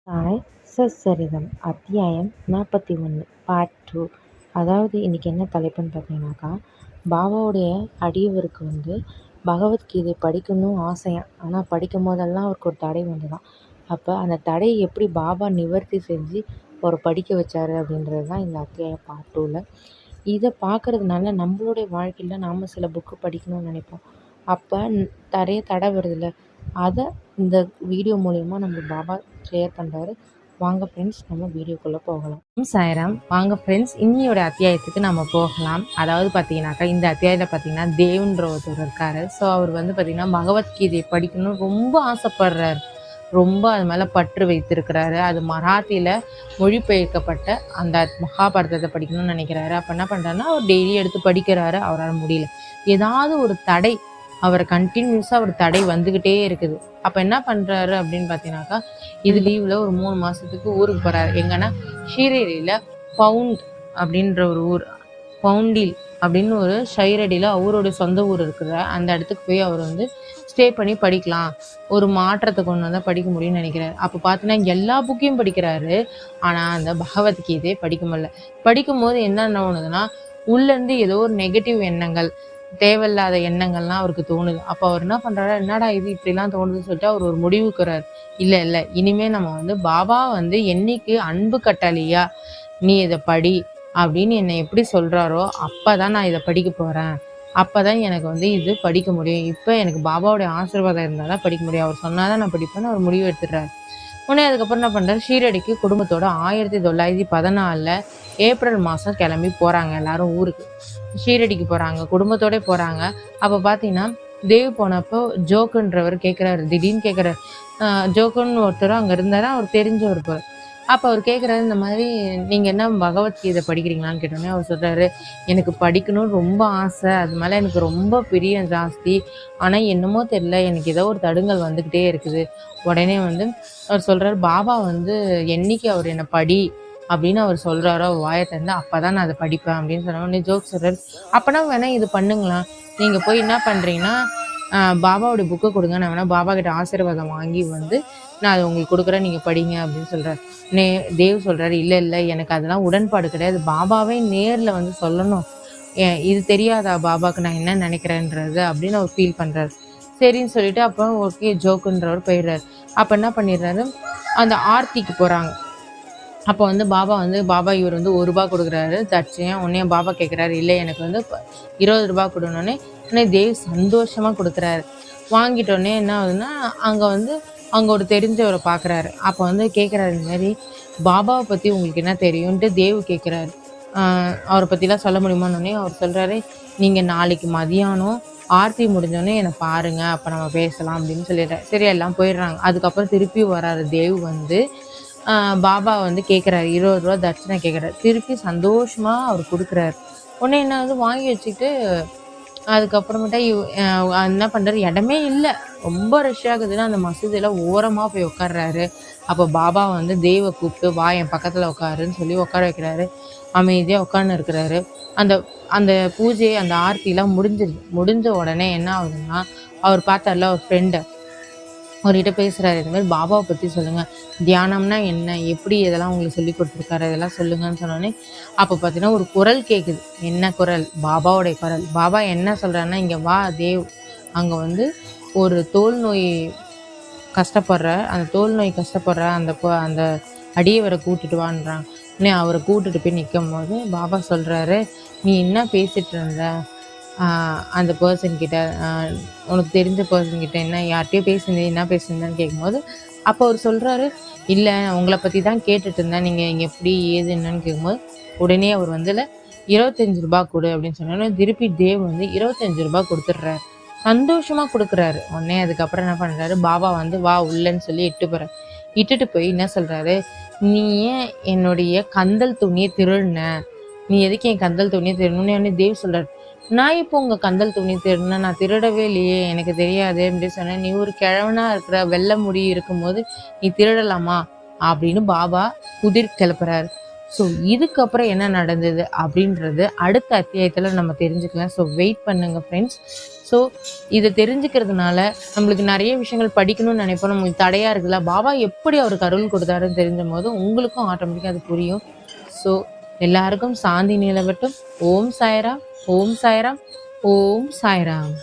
தாய் சச்சரிதம் அத்தியாயம் 41 பார்ட் 2. அதாவது இன்றைக்கி என்ன தலைப்புன்னு பார்த்தீங்கன்னாக்கா, பாபாவுடைய அடியவருக்கு பகவத்கீதை படிக்கணும் ஆசையாம். ஆனால் படிக்கும் போதெல்லாம் அவருக்கு ஒரு தடை வந்துதான். அப்போ அந்த தடையை எப்படி பாபா நிவர்த்தி செஞ்சு அவரை படிக்க வச்சார் அப்படின்றது தான் இந்த அத்தியாயம் பார்ட் 2ல். இதை பார்க்குறதுனால நம்மளுடைய வாழ்க்கையில் நாம் சில புக்கு படிக்கணும்னு நினைப்போம். அப்போ நிறைய தடை வருதுல்ல, அதை இந்த வீடியோ மூலயமா நம்ம பாபா ஷேர் பண்ணுறாரு. வாங்க ஃப்ரெண்ட்ஸ், நம்ம வீடியோக்குள்ளே போகலாம். சாய்ராம். வாங்க ஃப்ரெண்ட்ஸ், இன்னியோட அத்தியாயத்துக்கு நம்ம போகலாம். அதாவது பார்த்தீங்கன்னாக்கா, இந்த அத்தியாயத்தில் பார்த்தீங்கன்னா தேவ்ன்ற ஒருத்தர் இருக்கார். ஸோ அவர் பார்த்தீங்கன்னா பகவத்கீதையை படிக்கணும்னு ரொம்ப ஆசைப்படுறாரு. ரொம்ப அது மேலே பற்று வைத்திருக்கிறாரு. அது மராத்தியில் மொழிபெயர்க்கப்பட்ட அந்த மகாபாரதத்தை படிக்கணும்னு நினைக்கிறாரு. அப்போ என்ன பண்ணுறாருன்னா, அவர் டெய்லி எடுத்து படிக்கிறாரு. அவரால் முடியல. ஏதாவது ஒரு தடை அவரை கண்டினியூஸாக ஒரு தடை வந்துக்கிட்டே இருக்குது. அப்போ என்ன பண்ணுறாரு அப்படின்னு பார்த்தீங்கன்னாக்கா, இது லீவில் ஒரு 3 மாதத்துக்கு ஊருக்கு போகிறாரு. எங்கன்னா ஷீரடியில் பவுண்ட் அப்படின்ற ஒரு ஊர், பவுண்டில் அப்படின்னு ஒரு ஷைரடியில் அவருடைய சொந்த ஊர் இருக்குது. அந்த இடத்துக்கு போய் அவர் ஸ்டே பண்ணி படிக்கலாம், ஒரு மாற்றத்தை கொண்டு வந்தால் படிக்க முடியும்னு நினைக்கிறாரு. அப்போ பார்த்தீங்கன்னா எல்லா புக்கையும் படிக்கிறாரு. ஆனால் அந்த பகவத்கீதையை படிக்க முடியல. படிக்கும்போது என்னென்ன ஒன்றுதுன்னா, உள்ளேருந்து ஏதோ ஒரு நெகட்டிவ் எண்ணங்கள், தேவையில்லாத எண்ணங்கள்லாம் அவருக்கு தோணுது. அப்போ அவர் என்ன பண்ணுறாரு, என்னடா இது இப்படிலாம் தோணுதுன்னு சொல்லிட்டு அவர் ஒரு முடிவுக்குறாரு. இல்லை இனிமேல் நம்ம பாபா என்னைக்கு அன்பு கட்டளையா நீ இதை படி அப்படின்னு என்னை எப்படி சொல்கிறாரோ அப்போ தான் நான் இதை படிக்க போகிறேன். அப்போ தான் எனக்கு இது படிக்க முடியும். இப்போ எனக்கு பாபாவுடைய ஆசீர்வாதம் இருந்தால் தான் படிக்க முடியும். அவர் சொன்னால் தான் நான் படிப்பேன்னு அவர் முடிவு எடுத்துடுறாரு. உடனே அதுக்கப்புறம் என்ன பண்ணுறாரு, ஷீரடிக்கு குடும்பத்தோட 1914 ஏப்ரல் மாதம் கிளம்பி போகிறாங்க. எல்லாரும் ஊருக்கு ஷீரடிக்கு போகிறாங்க, குடும்பத்தோட போகிறாங்க. அப்போ பார்த்தீங்கன்னா தேவ் போனப்போ ஜோக்குன்றவர் கேட்குறாரு, திடீர்னு கேட்குறாரு. ஜோக்குன்னு ஒருத்தர் அங்கே இருந்தார், அவர் தெரிஞ்சவர் போல். அப்போ அவர் கேட்குறாரு, இந்த மாதிரி நீங்கள் என்ன பகவத்கீதை படிக்கிறீங்களான்னு கேட்டோன்னே அவர் சொல்கிறாரு, எனக்கு படிக்கணும்னு ரொம்ப ஆசை, அது மேலே எனக்கு ரொம்ப பிரியம் ஜாஸ்தி. ஆனால் என்னமோ தெரியல, எனக்கு ஏதோ ஒரு தடுங்கல் வந்துக்கிட்டே இருக்குது. உடனே அவர் சொல்கிறார், பாபா என்னைக்கு அவர் என்னை படி அப்படின்னு அவர் சொல்கிறாரோ வாயை தந்து அப்போ தான் நான் அதை படிப்பேன் அப்படின்னு சொன்ன உடனே ஜோக் சொல்கிறார், அப்போனா வேணால் இது பண்ணுங்களாம், நீங்கள் போய் என்ன பண்ணுறீங்கன்னா பாபாவோடைய புக்கை கொடுங்க, நான் வேணால் பாபா கிட்ட ஆசீர்வாதம் வாங்கி நான் அதை உங்களுக்கு கொடுக்குறேன், நீங்கள் படிங்க அப்படின்னு சொல்கிறார். தேவ் சொல்கிறாரு, இல்லை எனக்கு அதெல்லாம் உடன்பாடு கிடையாது, பாபாவே நேரில் சொல்லணும், இது தெரியாதா பாபாவுக்கு நான் என்ன நினைக்கிறேன்றது அப்படின்னு அவர் ஃபீல் பண்ணுறாரு. சரின்னு சொல்லிட்டு அப்போ ஓகே ஜோக்குன்றவர் போயிடுறாரு. அப்போ என்ன பண்ணிடுறாரு, அந்த ஆர்த்திக்கு போகிறாங்க. அப்போ பாபா இவர் ₹1 கொடுக்குறாரு தட்சணையாக. உடனே பாபா கேட்குறாரு, இல்லை எனக்கு ₹20 கொடுனோடனே உடனே தேவ் சந்தோஷமாக கொடுக்குறாரு. வாங்கிட்டோடனே என்ன ஆகுதுன்னா, அங்கே ஒரு தெரிஞ்சவரை பார்க்குறாரு. அப்போ கேட்குறாரு, இந்த மாதிரி பாபாவை பற்றி உங்களுக்கு என்ன தெரியும்ன்ட்டு தேவ் கேட்குறாரு. அவரை பற்றிலாம் சொல்ல முடியுமான்னொடனே அவர் சொல்கிறாரு, நீங்கள் நாளைக்கு மதியானம் ஆர்த்தி முடிஞ்சோடனே என்னை பாருங்கள், அப்போ நம்ம பேசலாம் அப்படின்னு சொல்லிடுறாரு. சரி, எல்லாம் போயிடுறாங்க. அதுக்கப்புறம் திருப்பி வராரு தேவ். பாபா கேட்குறாரு, ₹20 தட்சணை கேட்குறாரு. திருப்பி சந்தோஷமாக அவர் கொடுக்குறாரு. உடனே என்ன வாங்கி வச்சுக்கிட்டு அதுக்கப்புறமேட்டா என்ன பண்ணுறாரு, இடமே இல்லை, ரொம்ப ரஷ் ஆகுதுன்னா அந்த மசூதியில் ஓரமாக போய் உட்கார்றாரு. அப்போ பாபா தேவை கூப்பிட்டு வா என் பக்கத்தில் உட்காருன்னு சொல்லி உட்கார வைக்கிறாரு. அமைதியாக உட்கார்ந்து இருக்கிறாரு. அந்த அந்த பூஜை, அந்த ஆர்த்திலாம் முடிஞ்ச உடனே என்ன ஆகுதுன்னா, அவர் பார்த்தார்ல ஒரு ஃப்ரெண்டை, அவர்கிட்ட பேசுகிறாரு, இந்த மாதிரி பாபாவை பற்றி சொல்லுங்கள், தியானம்னா என்ன, எப்படி இதெல்லாம் உங்களுக்கு சொல்லி கொடுத்துருக்காரு, இதெல்லாம் சொல்லுங்கன்னு சொன்னோடனே அப்போ பார்த்தீங்கன்னா ஒரு குரல் கேட்குது. என்ன குரல்? பாபாவுடைய குரல். பாபா என்ன சொல்கிறாருன்னா, இங்கே வா தேவ், அங்கே ஒரு தோல் நோய் கஷ்டப்படுற அந்த அடியவரை கூட்டிட்டு வான்றாங்க. உடனே அவரை கூட்டிட்டு போய் நிற்கும் போது பாபா சொல்கிறாரு, நீ என்ன பேசிகிட்டு இருந்த அந்த பர்சன்கிட்ட, உனக்கு தெரிஞ்ச பர்சன்கிட்ட யார்கிட்டயோ பேசுனது, என்ன பேசுனதுன்னு கேட்கும்போது அப்போ அவர் சொல்கிறாரு, இல்லை உங்களை பற்றி தான் கேட்டுட்டு இருந்தேன், நீங்கள் இங்கே எப்படி ஏது என்னன்னு கேட்கும்போது உடனே அவர் ₹25 கொடு அப்படின்னு சொன்னோன்னே திருப்பி தேவ் ₹25 கொடுத்துட்றாரு. சந்தோஷமாக கொடுக்குறாரு. உடனே அதுக்கப்புறம் என்ன பண்ணுறாரு, பாபா வா உள்ளன்னு சொல்லி இட்டுட்டு போய் என்ன சொல்கிறாரு, நீ ஏன் என்னுடைய கந்தல் துணியை திருடின, நீ எதுக்கு என் கந்தல் துணியை திருடணுன்னு தேவ் சொல்கிறார். நான் இப்போ உங்கள் கந்தல் துணி திருடினேன், நான் திருடவே இல்லையே, எனக்கு தெரியாது அப்படின்னு சொன்னேன். நீ ஒரு கிழவனா இருக்கிற, வெள்ளை முடி இருக்கும்போது நீ திருடலாமா அப்படின்னு பாபா குதிர் கிளப்புறாரு. ஸோ இதுக்கப்புறம் என்ன நடந்தது அப்படின்றது அடுத்த அத்தியாயத்தில் நம்ம தெரிஞ்சுக்கலாம். ஸோ வெயிட் பண்ணுங்க ஃப்ரெண்ட்ஸ். ஸோ இதை தெரிஞ்சுக்கிறதுனால நம்மளுக்கு நிறைய விஷயங்கள் படிக்கணும்னு நினைப்போம். நமக்கு தடையாக இருக்குல்ல, பாபா எப்படி அவருக்கு அருள் கொடுத்தாருன்னு தெரிஞ்ச போது உங்களுக்கும் ஆட்டோமேட்டிக்காக அது புரியும். ஸோ எல்லாருக்கும் சாந்தி நிலவட்டும். ஓம் சாய்ராம், ஓம் சாய்ராம், ஓம் சாய்ராம்.